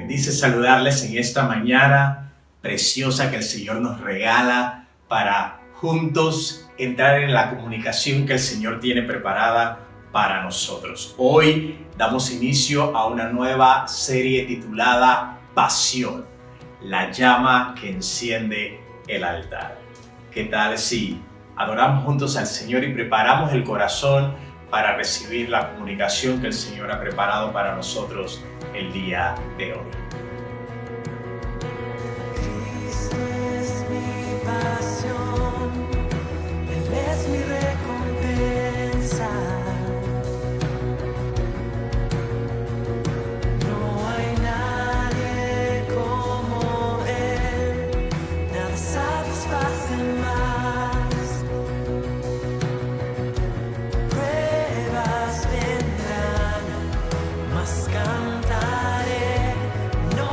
bendice saludarles en esta mañana preciosa que el Señor nos regala para juntos entrar en la comunicación que el Señor tiene preparada para nosotros. Hoy damos inicio a una nueva serie titulada Pasión, la llama que enciende el altar. ¿Qué tal si adoramos juntos al Señor y preparamos el corazón para recibir la comunicación que el Señor ha preparado para nosotros el día de hoy? Cristo es mi pasión, Él es mi recompensa. No hay nadie como Él, nada satisface más. Pruebas vendrán, mas cantaré, no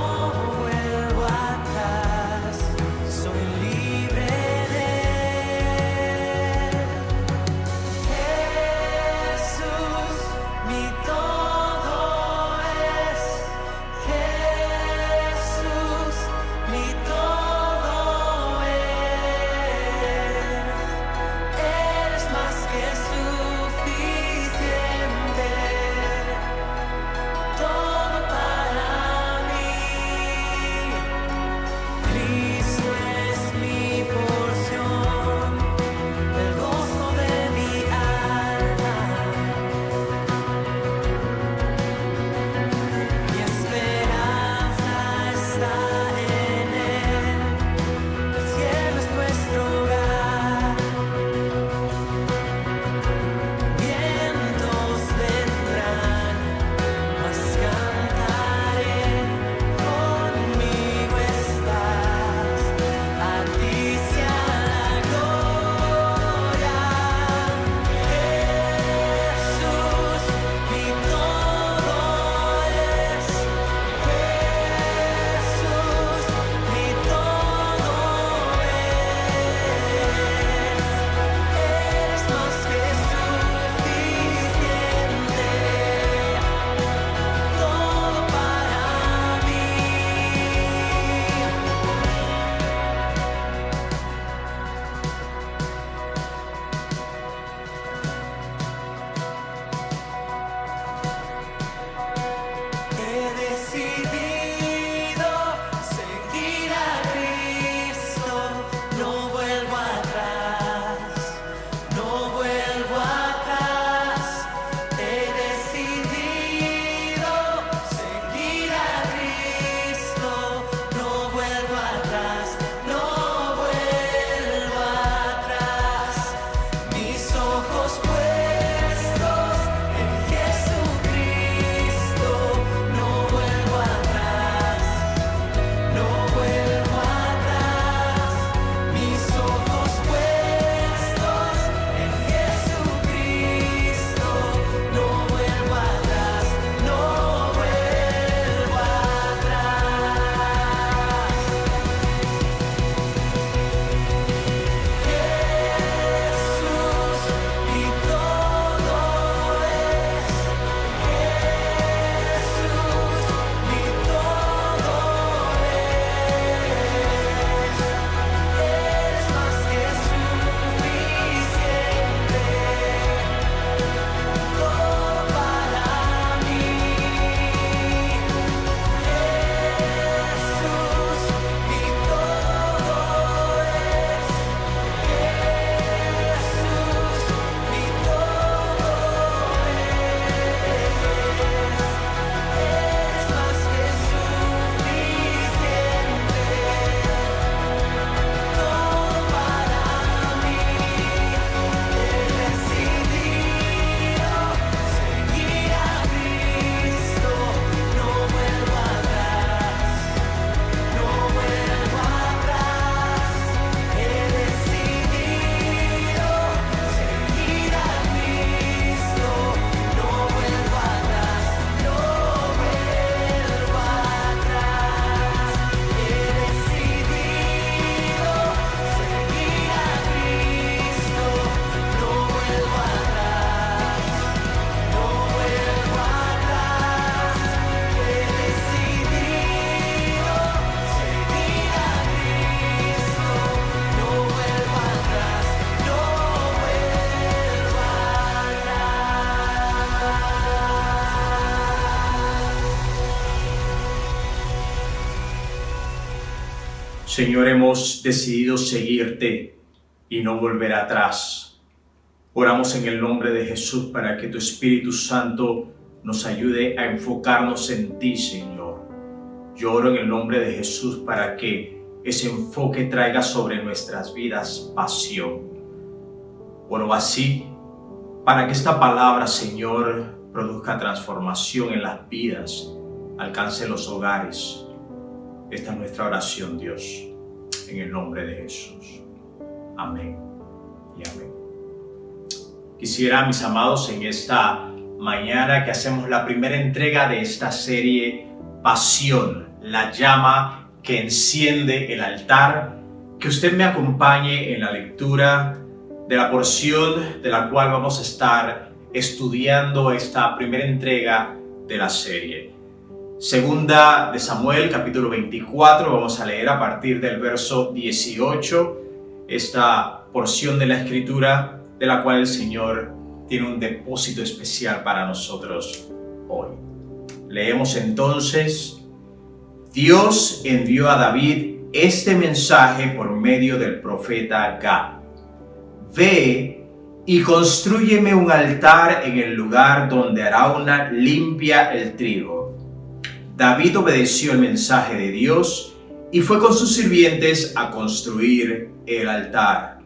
Señor, hemos decidido seguirte y no volver atrás. Oramos en el nombre de Jesús para que tu Espíritu Santo nos ayude a enfocarnos en ti, Señor. Yo oro en el nombre de Jesús para que ese enfoque traiga sobre nuestras vidas pasión. Oro así para que esta palabra, Señor, produzca transformación en las vidas, alcance los hogares. Esta es nuestra oración, Dios, en el nombre de Jesús. Amén y amén. Quisiera, mis amados, en esta mañana que hacemos la primera entrega de esta serie Pasión, la llama que enciende el altar, que usted me acompañe en la lectura de la porción de la cual vamos a estar estudiando esta primera entrega de la serie. Segunda de Samuel, capítulo 24, vamos a leer a partir del verso 18, esta porción de la escritura de la cual el Señor tiene un depósito especial para nosotros hoy. Leemos entonces: Dios envió a David este mensaje por medio del profeta Gad: Ve y constrúyeme un altar en el lugar donde Arauna limpia el trigo. David obedeció el mensaje de Dios y fue con sus sirvientes a construir el altar.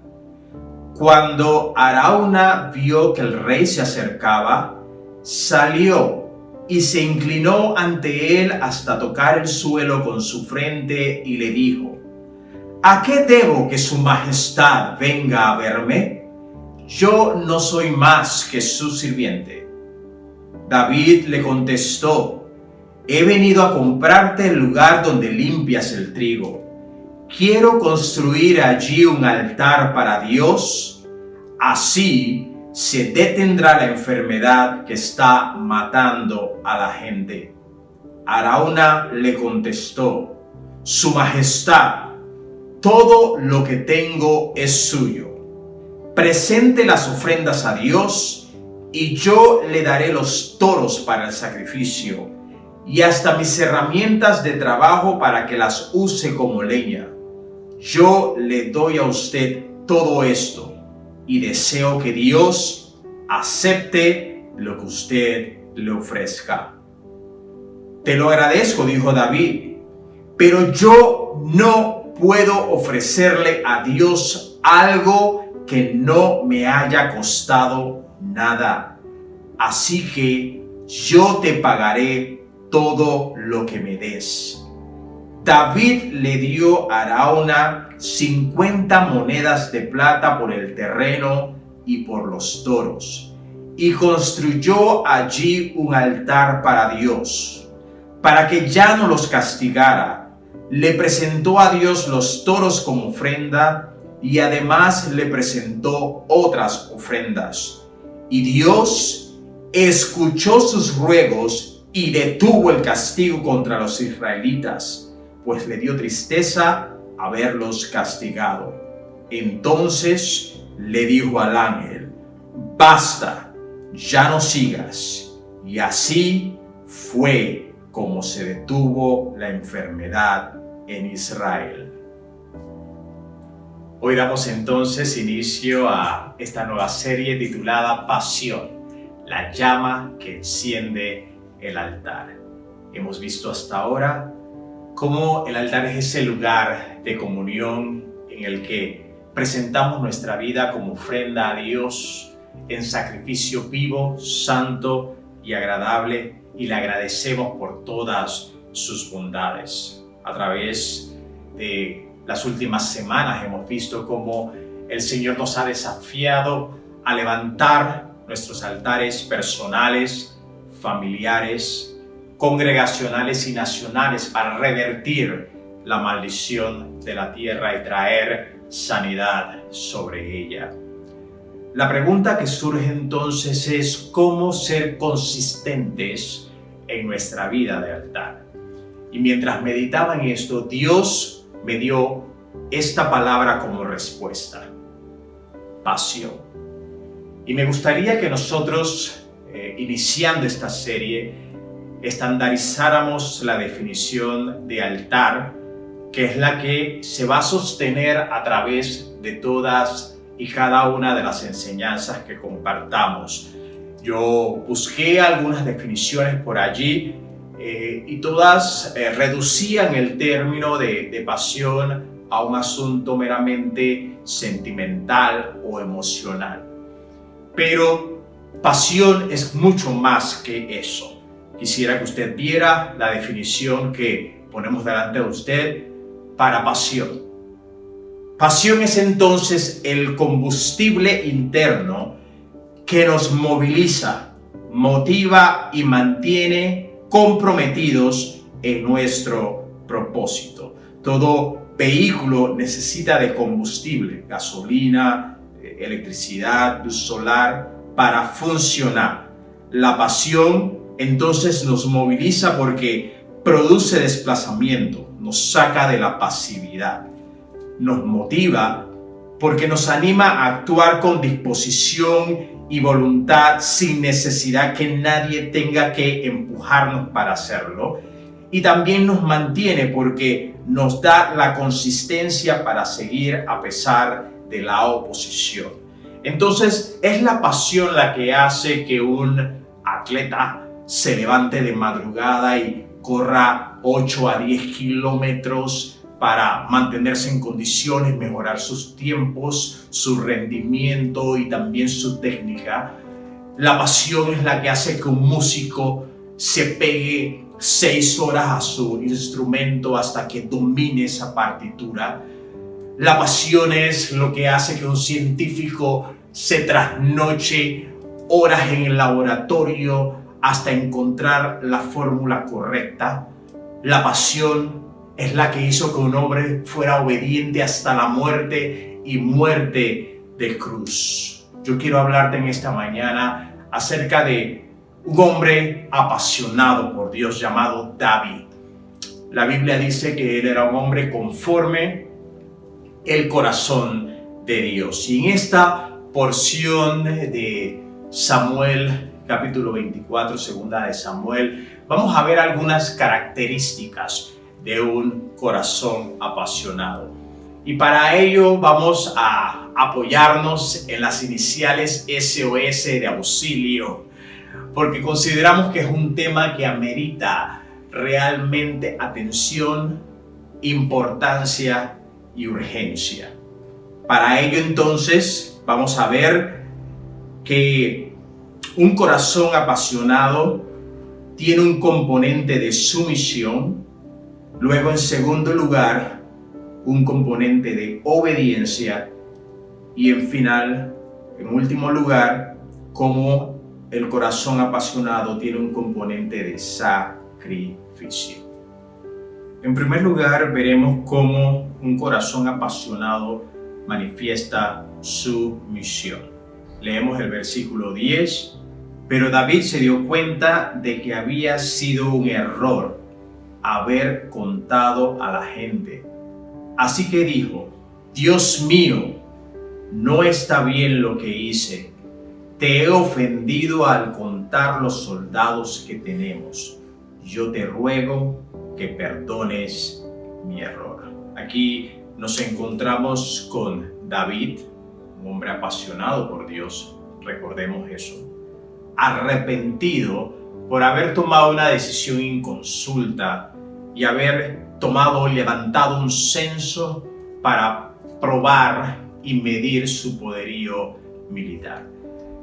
Cuando Arauna vio que el rey se acercaba, salió y se inclinó ante él hasta tocar el suelo con su frente y le dijo: ¿A qué debo que su majestad venga a verme? Yo no soy más que su sirviente. David le contestó: He venido a comprarte el lugar donde limpias el trigo. Quiero construir allí un altar para Dios. Así se detendrá la enfermedad que está matando a la gente. Arauna le contestó: Su majestad, todo lo que tengo es suyo. Presente las ofrendas a Dios y yo le daré los toros para el sacrificio y hasta mis herramientas de trabajo para que las use como leña. Yo le doy a usted todo esto y deseo que Dios acepte lo que usted le ofrezca. Te lo agradezco, dijo David, pero yo no puedo ofrecerle a Dios algo que no me haya costado nada. Así que yo te pagaré todo lo que me des. David le dio a Arauna 50 monedas de plata por el terreno y por los toros, y construyó allí un altar para Dios. Para que ya no los castigara, le presentó a Dios los toros como ofrenda y además le presentó otras ofrendas. Y Dios escuchó sus ruegos y detuvo el castigo contra los israelitas, pues le dio tristeza haberlos castigado. Entonces le dijo al ángel: Basta, ya no sigas. Y así fue como se detuvo la enfermedad en Israel. Hoy damos entonces inicio a esta nueva serie titulada Pasión, la llama que enciende el altar. Hemos visto hasta ahora cómo el altar es ese lugar de comunión en el que presentamos nuestra vida como ofrenda a Dios en sacrificio vivo, santo y agradable, y le agradecemos por todas sus bondades. A través de las últimas semanas hemos visto cómo el Señor nos ha desafiado a levantar nuestros altares personales, familiares, congregacionales y nacionales para revertir la maldición de la tierra y traer sanidad sobre ella. La pregunta que surge entonces es cómo ser consistentes en nuestra vida de altar. Y mientras meditaba en esto, Dios me dio esta palabra como respuesta: pasión. Y me gustaría que nosotros, iniciando esta serie, estandarizáramos la definición de altar que es la que se va a sostener a través de todas y cada una de las enseñanzas que compartamos. Yo busqué algunas definiciones por allí y todas reducían el término de pasión a un asunto meramente sentimental o emocional. Pero pasión es mucho más que eso. Quisiera que usted viera la definición que ponemos delante de usted para pasión. Pasión es entonces el combustible interno que nos moviliza, motiva y mantiene comprometidos en nuestro propósito. Todo vehículo necesita de combustible, gasolina, electricidad, luz solar para funcionar. La pasión entonces nos moviliza porque produce desplazamiento, nos saca de la pasividad, nos motiva porque nos anima a actuar con disposición y voluntad sin necesidad que nadie tenga que empujarnos para hacerlo. Y también nos mantiene porque nos da la consistencia para seguir a pesar de la oposición. Entonces es la pasión la que hace que un atleta se levante de madrugada y corra 8 a 10 kilómetros para mantenerse en condiciones, mejorar sus tiempos, su rendimiento y también su técnica. La pasión es la que hace que un músico se pegue 6 horas a su instrumento hasta que domine esa partitura. La pasión es lo que hace que un científico se trasnoche horas en el laboratorio hasta encontrar la fórmula correcta. La pasión es la que hizo que un hombre fuera obediente hasta la muerte y muerte de cruz. Yo quiero hablarte en esta mañana acerca de un hombre apasionado por Dios llamado David. La Biblia dice que él era un hombre conforme el corazón de Dios. Y en esta porción de Samuel, capítulo 24, segunda de Samuel, vamos a ver algunas características de un corazón apasionado. Y para ello vamos a apoyarnos en las iniciales SOS de auxilio, porque consideramos que es un tema que amerita realmente atención, importancia y urgencia. Para ello entonces vamos a ver que un corazón apasionado tiene un componente de sumisión. Luego, en segundo lugar, un componente de obediencia. Y en último lugar, como el corazón apasionado tiene un componente de sacrificio. En primer lugar, veremos cómo un corazón apasionado manifiesta su misión. Leemos el versículo 10. Pero David se dio cuenta de que había sido un error haber contado a la gente. Así que dijo: Dios mío, no está bien lo que hice. Te he ofendido al contar los soldados que tenemos. Yo te ruego que perdones mi error. Aquí nos encontramos con David, un hombre apasionado por Dios, recordemos eso, arrepentido por haber tomado una decisión inconsulta y haber levantado un censo para probar y medir su poderío militar.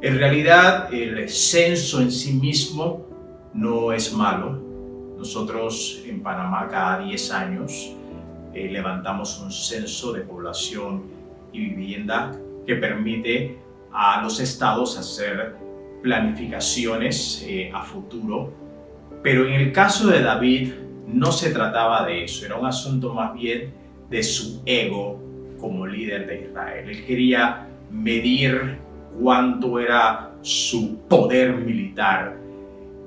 En realidad, el censo en sí mismo no es malo. Nosotros en Panamá cada 10 años levantamos un censo de población y vivienda que permite a los estados hacer planificaciones a futuro. Pero en el caso de David no se trataba de eso, era un asunto más bien de su ego como líder de Israel. Él quería medir cuánto era su poder militar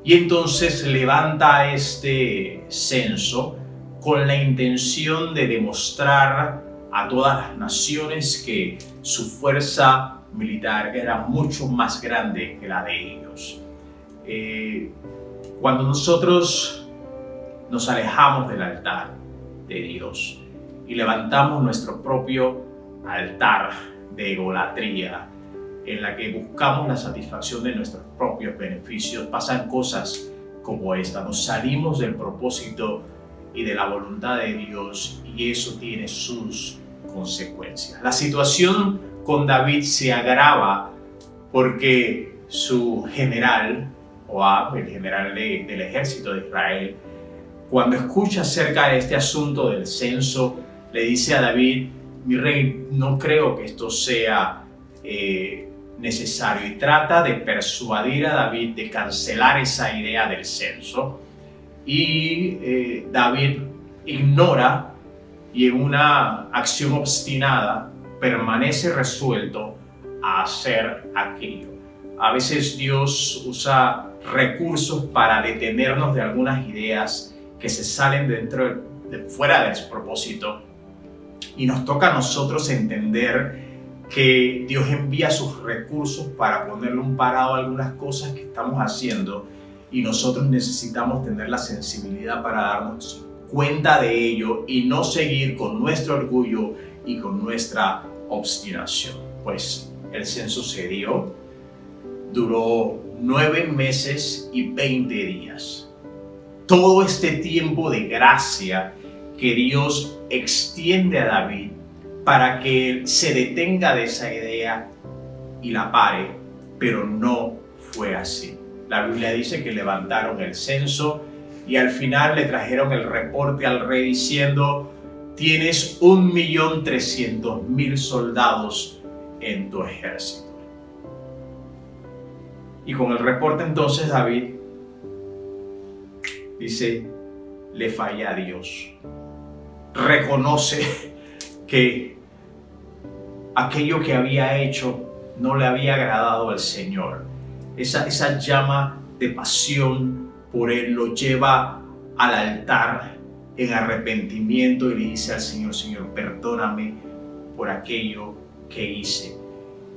y entonces levanta este censo con la intención de demostrar a todas las naciones que su fuerza militar era mucho más grande que la de ellos. Cuando nosotros nos alejamos del altar de Dios y levantamos nuestro propio altar de idolatría en la que buscamos la satisfacción de nuestros propios beneficios, pasan cosas como esta. Nos salimos del propósito y de la voluntad de Dios y eso tiene sus consecuencias. La situación con David se agrava porque su general, Joab, el general del ejército de Israel, cuando escucha acerca de este asunto del censo, le dice a David: mi rey, no creo que esto sea necesario, y trata de persuadir a David de cancelar esa idea del censo, y David ignora y en una acción obstinada permanece resuelto a hacer aquello. A veces Dios usa recursos para detenernos de algunas ideas que se salen fuera de su propósito, y nos toca a nosotros entender que Dios envía sus recursos para ponerle un parado a algunas cosas que estamos haciendo, y nosotros necesitamos tener la sensibilidad para darnos cuenta de ello y no seguir con nuestro orgullo y con nuestra obstinación. Pues el censo se dio, duró 9 meses y 20 días. Todo este tiempo de gracia que Dios extiende a David para que él se detenga de esa idea y la pare, pero no fue así. La Biblia dice que levantaron el censo y al final le trajeron el reporte al rey diciendo: tienes 1.300.000 soldados en tu ejército. Y con el reporte entonces David dice: le falla a Dios. Reconoce que aquello que había hecho no le había agradado al Señor. Esa llama de pasión por él lo lleva al altar en arrepentimiento y le dice al Señor: Señor, perdóname por aquello que hice.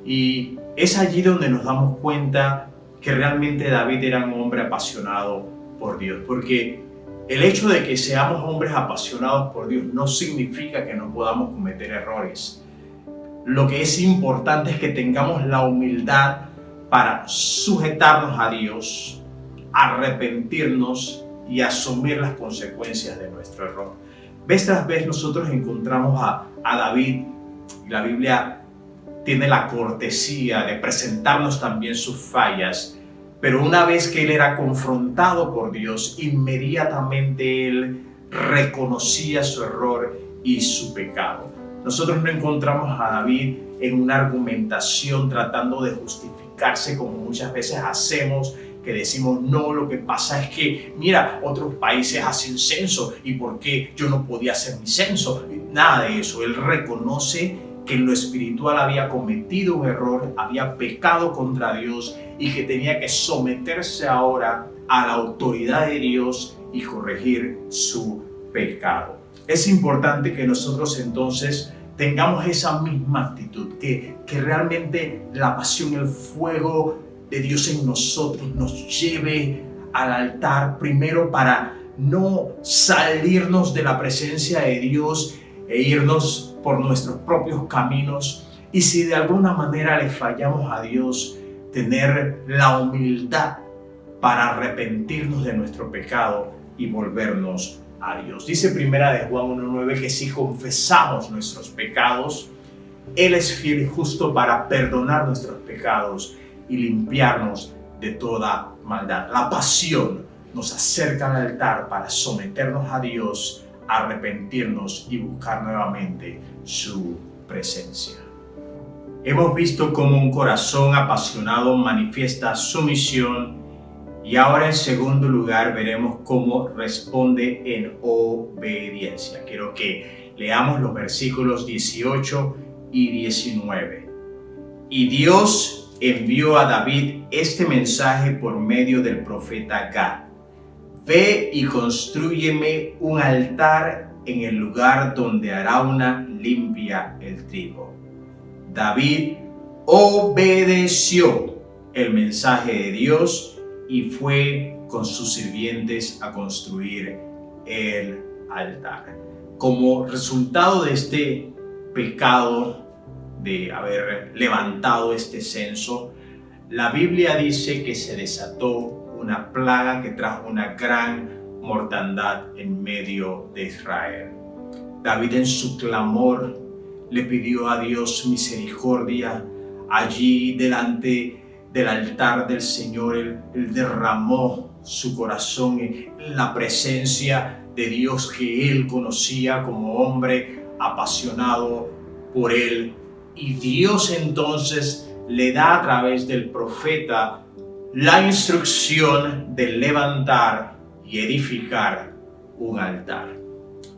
Y es allí donde nos damos cuenta que realmente David era un hombre apasionado por Dios, porque el hecho de que seamos hombres apasionados por Dios no significa que no podamos cometer errores. Lo que es importante es que tengamos la humildad para sujetarnos a Dios, arrepentirnos y asumir las consecuencias de nuestro error. Vez tras vez nosotros encontramos a David, y la Biblia tiene la cortesía de presentarnos también sus fallas, pero una vez que él era confrontado por Dios, inmediatamente él reconocía su error y su pecado. Nosotros no encontramos a David en una argumentación tratando de justificarse como muchas veces hacemos, que decimos: no, lo que pasa es que, mira, otros países hacen censo y ¿por qué yo no podía hacer mi censo? Nada de eso. Él reconoce que en lo espiritual había cometido un error, había pecado contra Dios y que tenía que someterse ahora a la autoridad de Dios y corregir su pecado. Es importante que nosotros entonces tengamos esa misma actitud, que realmente la pasión, el fuego de Dios en nosotros nos lleve al altar, primero para no salirnos de la presencia de Dios e irnos por nuestros propios caminos, y si de alguna manera le fallamos a Dios, tener la humildad para arrepentirnos de nuestro pecado y volvernos a Dios. Dice Primera de Juan 1:9 que si confesamos nuestros pecados, Él es fiel y justo para perdonar nuestros pecados y limpiarnos de toda maldad. La pasión nos acerca al altar para someternos a Dios, arrepentirnos y buscar nuevamente su presencia. Hemos visto cómo un corazón apasionado manifiesta sumisión, y ahora en segundo lugar veremos cómo responde en obediencia. Quiero que leamos los versículos 18 y 19. Y Dios envió a David este mensaje por medio del profeta Gad: ve y constrúyeme un altar en el lugar donde Arauna limpia el trigo. David obedeció el mensaje de Dios y fue con sus sirvientes a construir el altar. como resultado de este pecado, de haber levantado este censo, la Biblia dice que se desató una plaga que trajo una gran mortandad en medio de Israel. David en su clamor le pidió a Dios misericordia. Allí delante del altar del Señor, él derramó su corazón en la presencia de Dios que él conocía como hombre apasionado por él. Y Dios entonces le da a través del profeta la instrucción de levantar y edificar un altar.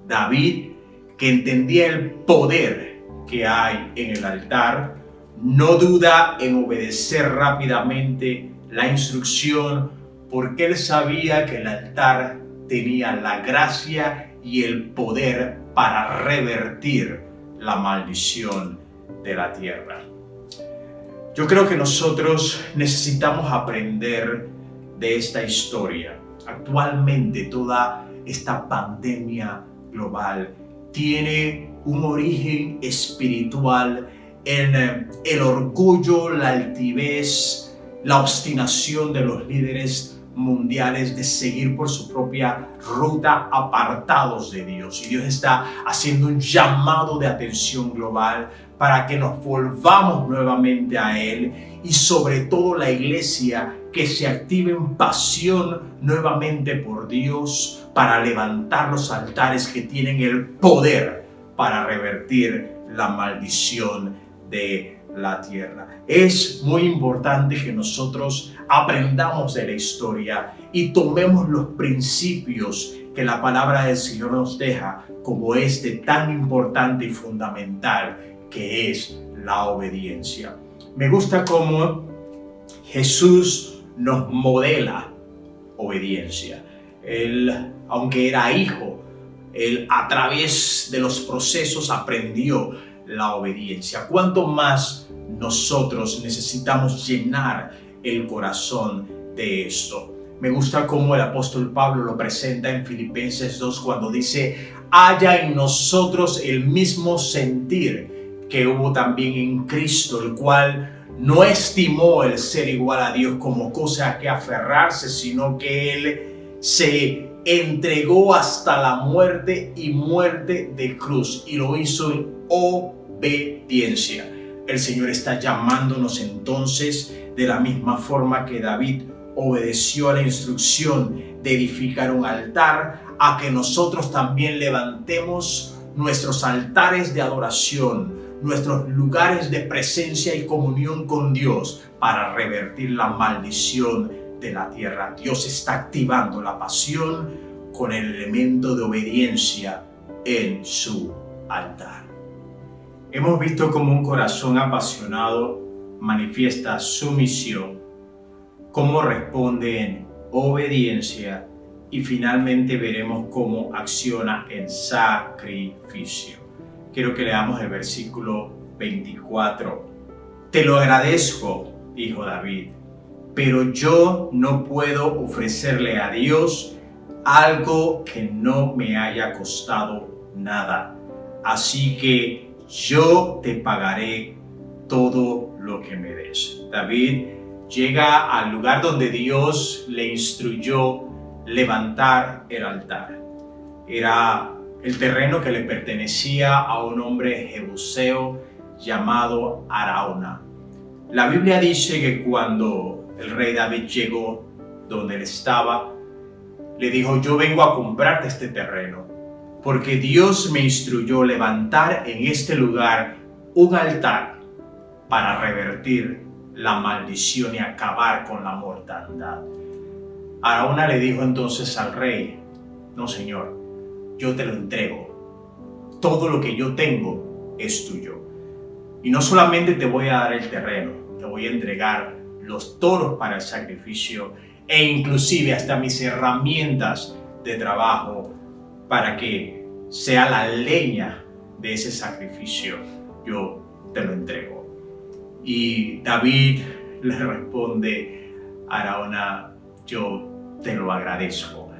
David, que entendía el poder que hay en el altar, no duda en obedecer rápidamente la instrucción, porque él sabía que el altar tenía la gracia y el poder para revertir la maldición de la tierra. Yo creo que nosotros necesitamos aprender de esta historia. Actualmente toda esta pandemia global tiene un origen espiritual en el orgullo, la altivez, la obstinación de los líderes mundiales de seguir por su propia ruta apartados de Dios. Y Dios está haciendo un llamado de atención global para que nos volvamos nuevamente a Él, y sobre todo la iglesia que se active en pasión nuevamente por Dios para levantar los altares que tienen el poder para revertir la maldición de la tierra. Es muy importante que nosotros aprendamos de la historia y tomemos los principios que la palabra del Señor nos deja, como este tan importante y fundamental que es la obediencia. Me gusta cómo Jesús nos modela obediencia. Él, aunque era hijo, él a través de los procesos aprendió la obediencia. ¿Cuánto más nosotros necesitamos llenar el corazón de esto? Me gusta cómo el apóstol Pablo lo presenta en Filipenses 2 cuando dice: haya en nosotros el mismo sentir que hubo también en Cristo, el cual no estimó el ser igual a Dios como cosa a que aferrarse, sino que Él se entregó hasta la muerte y muerte de cruz, y lo hizo en obediencia. El Señor está llamándonos entonces, de la misma forma que David obedeció a la instrucción de edificar un altar, a que nosotros también levantemos nuestros altares de adoración, nuestros lugares de presencia y comunión con Dios para revertir la maldición de la tierra. Dios está activando la pasión con el elemento de obediencia en su altar. Hemos visto cómo un corazón apasionado manifiesta sumisión, cómo responde en obediencia, y finalmente veremos cómo acciona en sacrificio. Quiero que leamos el versículo 24. Te lo agradezco, dijo David, pero yo no puedo ofrecerle a Dios algo que no me haya costado nada. Así que yo te pagaré todo lo que me des. David llega al lugar donde Dios le instruyó levantar el altar. Era el terreno que le pertenecía a un hombre jebuseo llamado Arauna. La Biblia dice que cuando el rey David llegó donde él estaba, le dijo: yo vengo a comprarte este terreno, porque Dios me instruyó levantar en este lugar un altar para revertir la maldición y acabar con la mortandad. Arauna le dijo entonces al rey: no, señor, yo te lo entrego. Todo lo que yo tengo es tuyo. Y no solamente te voy a dar el terreno, te voy a entregar los toros para el sacrificio e inclusive hasta mis herramientas de trabajo para que sea la leña de ese sacrificio. Yo te lo entrego. Y David le responde a Arauna: yo te lo agradezco,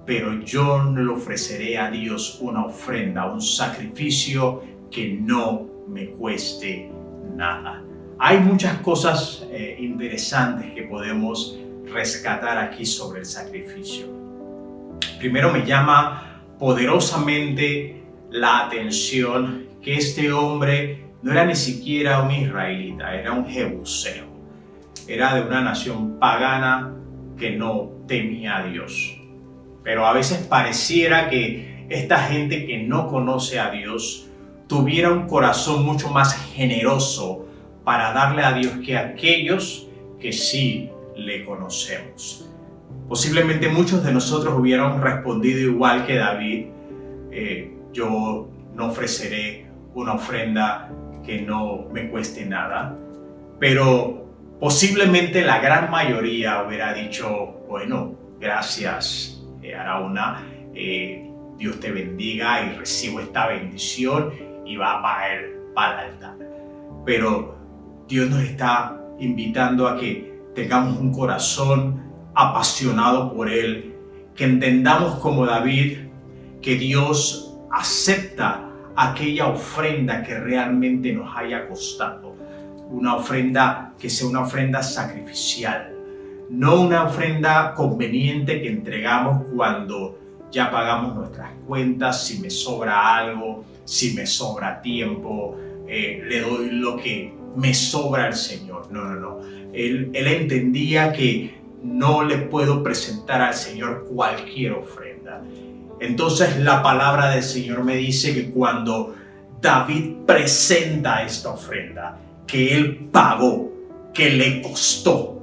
pero yo no le ofreceré a Dios una ofrenda, un sacrificio que no me cueste nada. Hay muchas cosas interesantes que podemos rescatar aquí sobre el sacrificio. Primero, me llama poderosamente la atención que este hombre no era ni siquiera un israelita, era un jebuseo. Era de una nación pagana que no temía a Dios. Pero a veces pareciera que esta gente que no conoce a Dios tuviera un corazón mucho más generoso para darle a Dios que aquellos que sí le conocemos. Posiblemente muchos de nosotros hubiéramos respondido igual que David: yo no ofreceré una ofrenda que no me cueste nada. Pero posiblemente la gran mayoría hubiera dicho: bueno, gracias, Araúna, Dios te bendiga y recibo esta bendición, y va para el altar. Pero Dios nos está invitando a que tengamos un corazón apasionado por Él, que entendamos como David que Dios acepta aquella ofrenda que realmente nos haya costado. Una ofrenda que sea una ofrenda sacrificial, no una ofrenda conveniente que entregamos cuando ya pagamos nuestras cuentas, si me sobra algo, si me sobra tiempo, le doy lo que me sobra al Señor. No. Él entendía que no le puedo presentar al Señor cualquier ofrenda. Entonces la palabra del Señor me dice que cuando David presenta esta ofrenda, que él pagó, que le costó,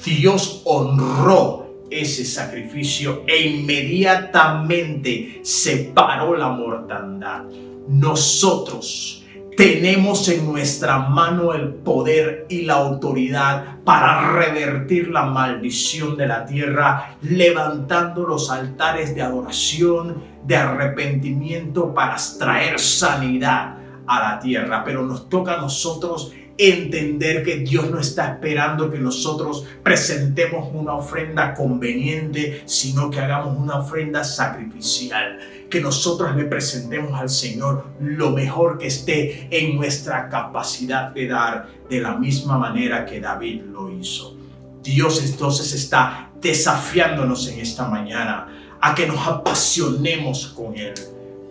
Dios honró ese sacrificio e inmediatamente separó la mortandad. Nosotros tenemos en nuestra mano el poder y la autoridad para revertir la maldición de la tierra, levantando los altares de adoración, de arrepentimiento para traer sanidad a la tierra. Pero nos toca a nosotros entender que Dios no está esperando que nosotros presentemos una ofrenda conveniente, sino que hagamos una ofrenda sacrificial, que nosotros le presentemos al Señor lo mejor que esté en nuestra capacidad de dar, de la misma manera que David lo hizo. Dios entonces está desafiándonos en esta mañana a que nos apasionemos con Él,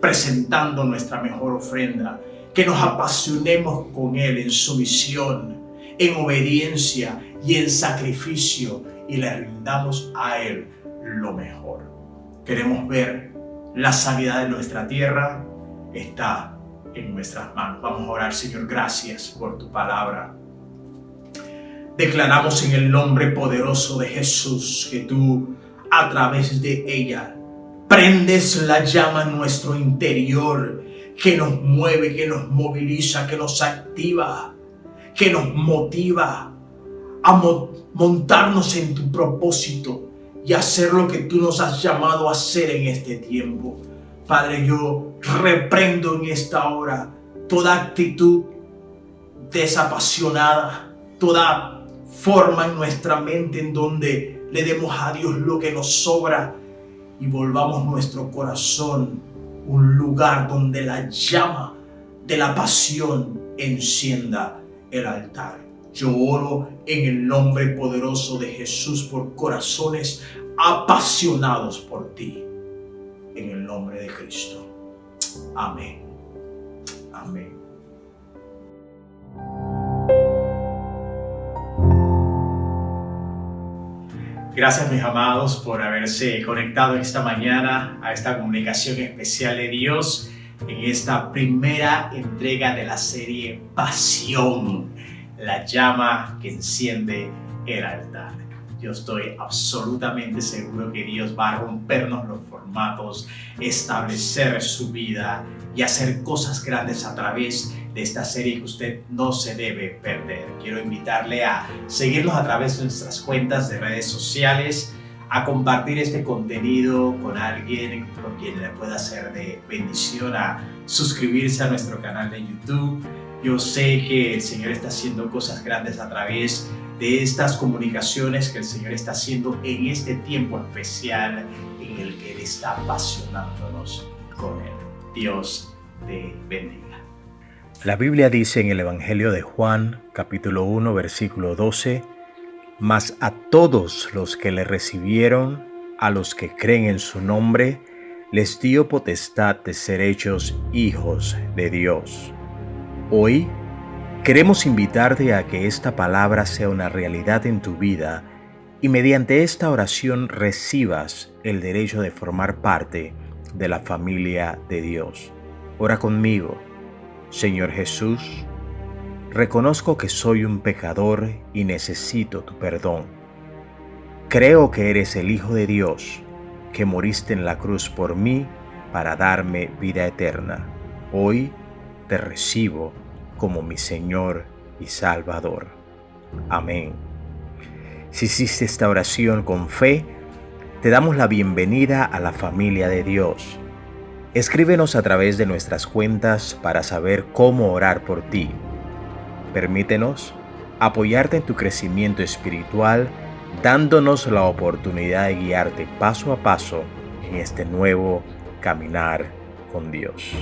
presentando nuestra mejor ofrenda, que nos apasionemos con Él en sumisión, en obediencia y en sacrificio, y le rindamos a Él lo mejor. Queremos ver la sanidad de nuestra tierra, está en nuestras manos. Vamos a orar. Señor, gracias por tu palabra. Declaramos en el nombre poderoso de Jesús que tú, a través de ella, prendes la llama en nuestro interior, que nos mueve, que nos moviliza, que nos activa, que nos motiva a montarnos en tu propósito y hacer lo que tú nos has llamado a hacer en este tiempo. Padre, yo reprendo en esta hora toda actitud desapasionada, toda forma en nuestra mente en donde le demos a Dios lo que nos sobra y volvamos nuestro corazón un lugar donde la llama de la pasión encienda el altar. Yo oro en el nombre poderoso de Jesús por corazones apasionados por ti. En el nombre de Cristo. Amén. Amén. Gracias, mis amados, por haberse conectado esta mañana a esta comunicación especial de Dios en esta primera entrega de la serie Pasión, la llama que enciende el altar. Yo estoy absolutamente seguro que Dios va a rompernos los formatos, establecer su vida y hacer cosas grandes a través de esta serie que usted no se debe perder. Quiero invitarle a seguirnos a través de nuestras cuentas de redes sociales, a compartir este contenido con alguien con quien le pueda ser de bendición, a suscribirse a nuestro canal de YouTube. Yo sé que el Señor está haciendo cosas grandes a través de estas comunicaciones que el Señor está haciendo en este tiempo especial, en en el que Él está apasionándonos con Él. Dios te bendiga. La Biblia dice en el Evangelio de Juan, capítulo 1, versículo 12, «Mas a todos los que le recibieron, a los que creen en su nombre, les dio potestad de ser hechos hijos de Dios». Hoy queremos invitarte a que esta palabra sea una realidad en tu vida y mediante esta oración recibas el derecho de formar parte de la familia de Dios. Ora conmigo. Señor Jesús, reconozco que soy un pecador y necesito tu perdón. Creo que eres el Hijo de Dios, que moriste en la cruz por mí para darme vida eterna. Hoy te recibo como mi Señor y Salvador. Amén. Si hiciste esta oración con fe, te damos la bienvenida a la familia de Dios. Escríbenos a través de nuestras cuentas para saber cómo orar por ti. Permítenos apoyarte en tu crecimiento espiritual, dándonos la oportunidad de guiarte paso a paso en este nuevo caminar con Dios.